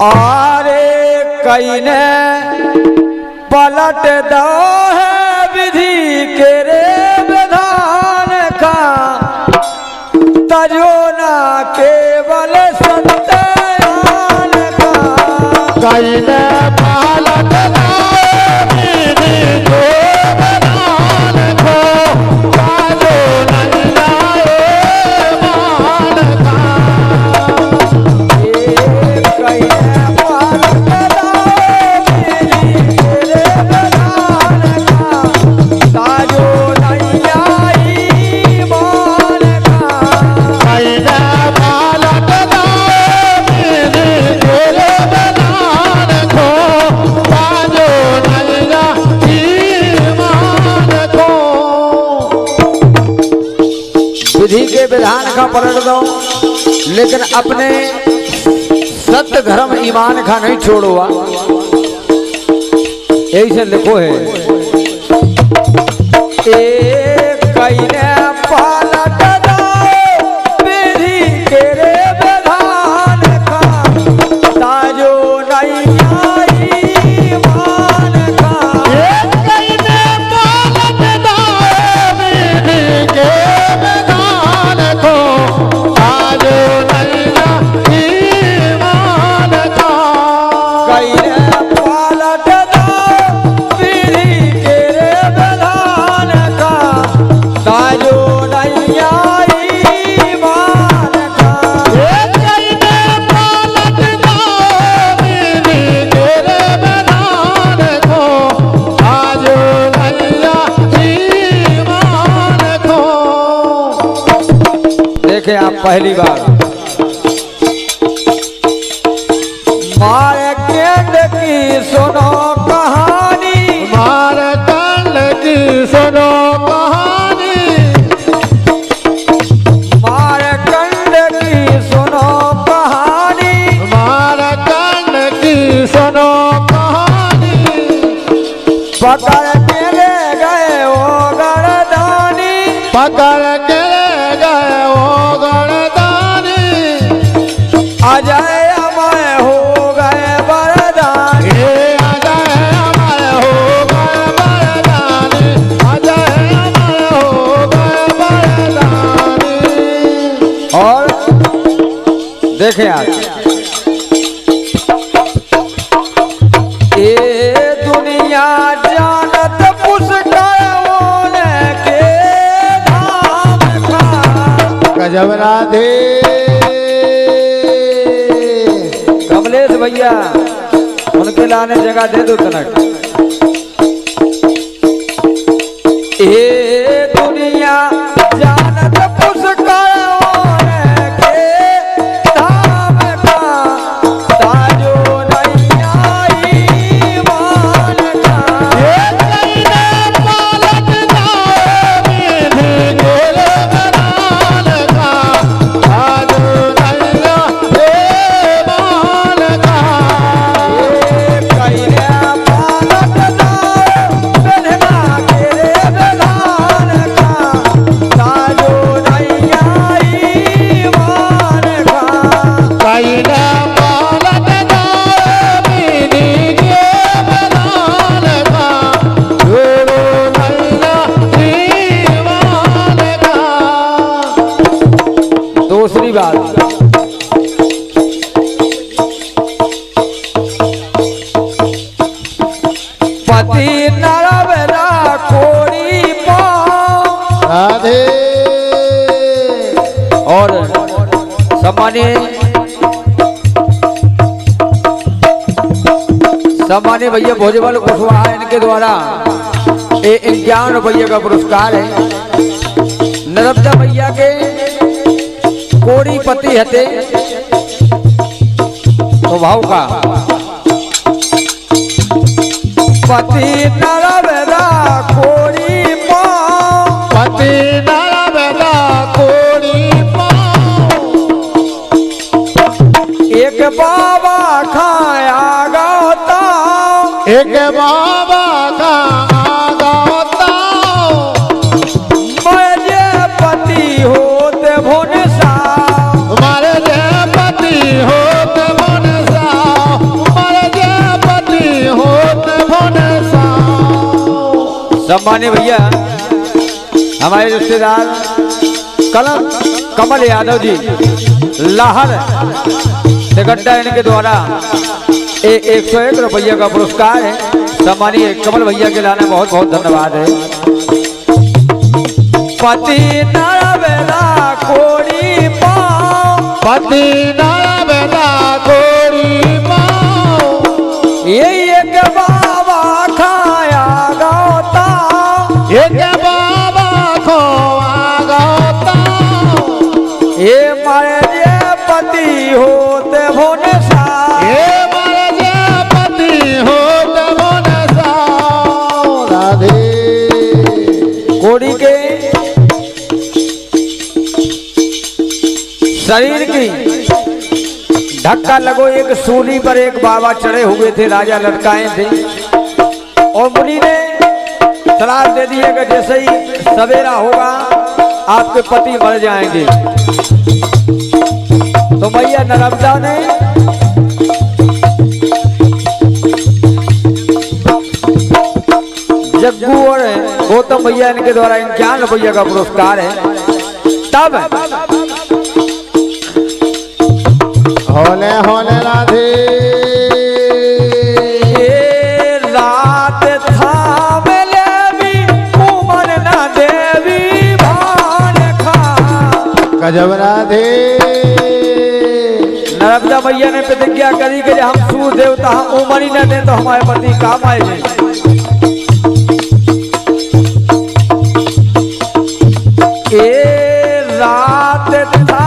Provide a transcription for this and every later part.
आरे कईने पलट दो है विधि के रे विधान का तजो ना केवल सत्यान का कईने पलट दो विधि के विधान को तजो ना मान का विधि के विधान का पलट दो लेकिन अपने सत्य धर्म ईमान का नहीं छोड़वा। यही से लिखो है एक कईने पलट दो विधि के रे विधान का ताजो नहीं ईमान का एक कईने पलट दो विधि के विधान को ताजो नहीं ईमान का कईने पलट दो विधि के रे विधान का ताजो नहीं ईमान का एक कईने पलट दो विधि के विधान को ताजो नहीं ईमान को। देखे आप पहली बार मार्कंड की सुनो कहानी मार्कंड की सुनो कहानी मार्कंड की सुनो कहानी मार्कंड की सुनो कहानी पकड़ के ले गए वो गरदानी पकड़ के ले गए वो गणदानी अजय अमय हो गए वरदानी ये अजय अमर हो गए वरदानी अजय अमर हो गए वरदानी। और देखे आप ये दुनिया जानत पुष्कर के धाम का गजब राधे कमलेश भैया उनके लाने जगह दे दो तनक। ये दुनिया जानत पुष्कर के धाम का ताजो नहीं ईमान का एक कईने पलट दो विधि के विधान का ताजो नहीं ईमान का। कईने पलट दो विधना के रे विधान का ताजो नहीं ईमान का कईने पलट दो विधि के विधान का ताजो नहीं ईमान का। दूसरी बात पति नरवरा कोरी पाँव राधे और सम्मानीय भैया भोजबल कुशवाहा इनके द्वारा 51 रुपये का पुरस्कार है। नर्मदा भैया के कोरी पति हते स्वभाव का पति नरवरा कोरी पाँव पति नरवरा कोरी पाँव एक बाबा खाया गाता एक बाबा का गाता मैं जे पति होते भुन सा हमारे पति होते मन सा सम्मानित भैया हमारे रिश्तेदार कमल यादव जी लाहर गड्ढा इनके द्वारा 101 रुपये का पुरस्कार है। सम्मानीय कमल भैया के लाने बहुत बहुत धन्यवाद है। पति नरवेदा कोड़ी पाओ, पति नरवेदा कोड़ी पाओ, ये एक बाबा खाया गौता, एक बाबा खोआ गौता, ये मारे जे पति होते भोने सा, ये मारे जे पति होते भोने सा। राधे कोड़ी के शरीर की धक्का लगो, एक सूली पर एक बाबा चढ़े हुए थे, राजा लटकाए थे और मुनि ने सलाह दे दी कि जैसे ही सवेरा होगा आपके पति मर जाएंगे। तो मैया नर्मदा ने जग्गू और गौतम भैया इनके द्वारा 51 रुपये का पुरस्कार है। तब होले होले राधे रात था भी उमर न देवी भान खा। गजब राधे नर्मदा मैया ने प्रतिज्ञा करी कि हम सूर्य देवता हम उमर ही न दे तो हमारे पति काम आएंगे। रात था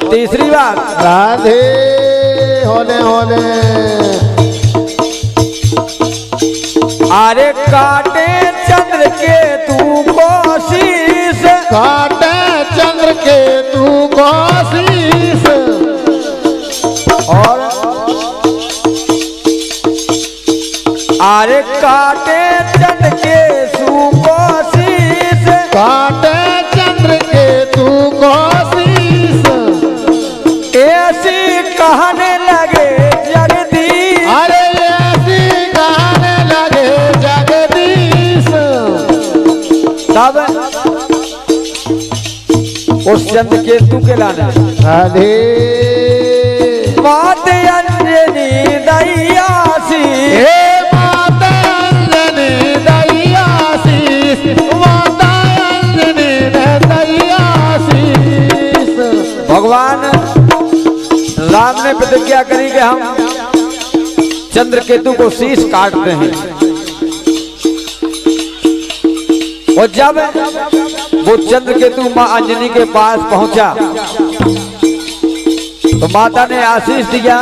तीसरी बात राधे होले होले अरे काटे चंद्र के तू कोशिश, काटे चंद्र के तू कोशिश, और अरे काटे चंद्र के तू कोशिश, काटे चंद्र के तू कोशिश, ऐसी कहने लगे जगदीश। अरे ऐसी कहने लगे जगदीश। तब उस चंद्र केतु के लाने राधे मात अंजनी दयासी, माता अंजनी दयासी, माता अंजनी दयासी। भगवान राम ने प्रतिज्ञा करी कि हम चंद्र केतु को शीश काटते हैं। और जब वो चंद्र केतु मां अंजनी के पास पहुंचा तो माता ने आशीष दिया।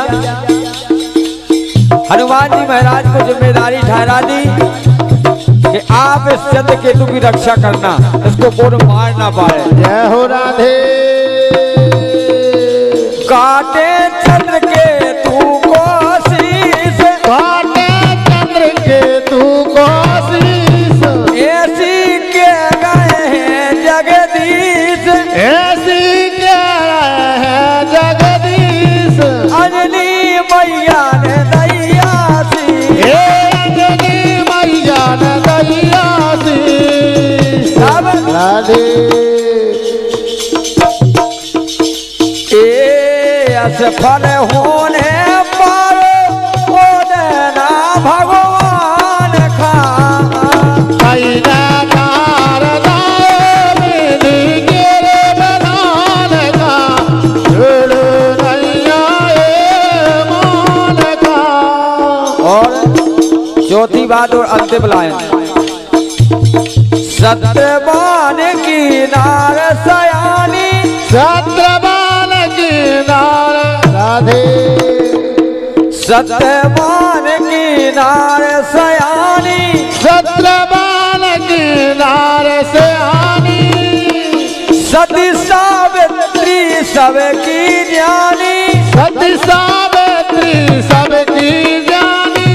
हनुमान जी महाराज को जिम्मेदारी ठहरा दी कि आप इस चंद्र केतु की रक्षा करना, इसको कोई मार ना पाए। जय हो राधे काटे चंद्र के तू कोशिश, काटे चंद्र के तू कोशिश, ऐसी के गए हैं जगदीश, ऐसी क्या है जगदीश। अंजनी मैया ने दयासी, अंजनी मैया ने दयासी। राधे असफल होने पर ओ देना भगवान खा। और चौथी बात और अंतिम लाइन सत्यवान की नार सयानी, सत्यवान की नार राधे, सत्यवान की नार सयानी, सत्यवान की नार से आनी, सती सावित्री सबकी ज्ञानी, सती सावित्री सबकी जानी,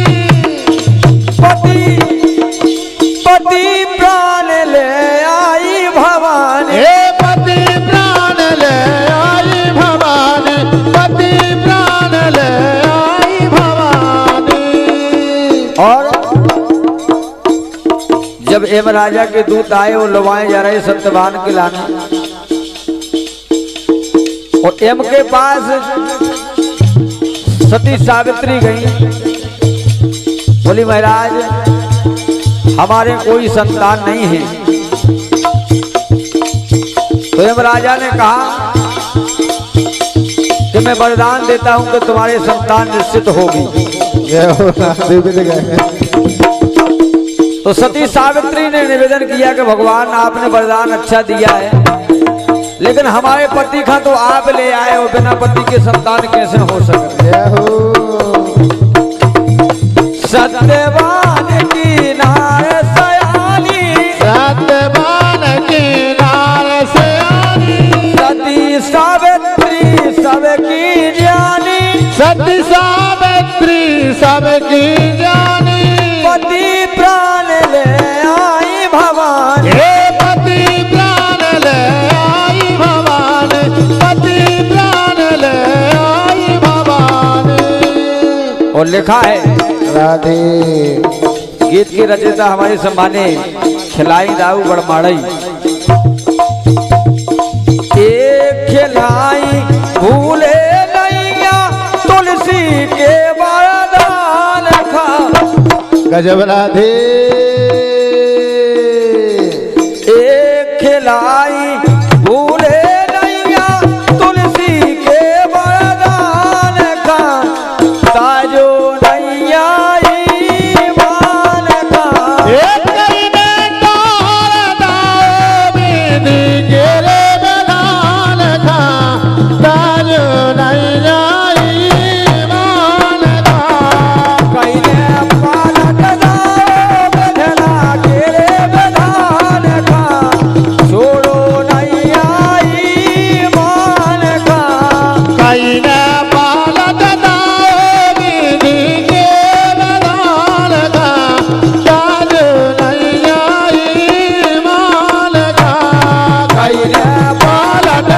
पति पति प्राण ले आई भवानी, हे पति प्राण ले आई भवानी, पति प्राण ले आई भवानी। और जब एम राजा के दूत आए वो लवाए जा रहे सत्यवान के लाने, और एम के पास सती सावित्री गई, बोली महाराज हमारे कोई संतान नहीं है। तो एम राजा ने कहा कि मैं वरदान देता हूं कि तुम्हारे संतान निश्चित होगी। तो सती सावित्री ने निवेदन किया कि भगवान आपने वरदान अच्छा दिया है, लेकिन हमारे पति का तो आप ले आए हो, बिना पति के संतान कैसे हो सके। सत्यवान की नार सयानी, सत्यवान की नार से आनी, सती सावित्री सबकी ज्ञानी, सती सावित्री सबकी जानी, पति प्राण ले आई भवानी, हे पति प्राण ले आई भवानी, पति प्राण ले आई भवानी। और लिखा है राधे, गीत की रचयिता हमारे सम्माने खिलाई दाऊ बड़माड़ई, एक खिलाई भूले नैया तुलसी के वरदान खा, गजब राधे, एक खिलाई भूले नैया तुलसी के वरदान खा, ताजो नैया ईमान का, एक करीने तोर दाओ बिंदी गिरे बलाल का, ताज नहीं जाई मान का, कईने पालक दाओ बधला केरे बधान का, छोड़ो नैया ईमान का, कईने पालक दाओ बिंदी गिरे बलाल का, ताज नहीं जाई मान का, कईने पालक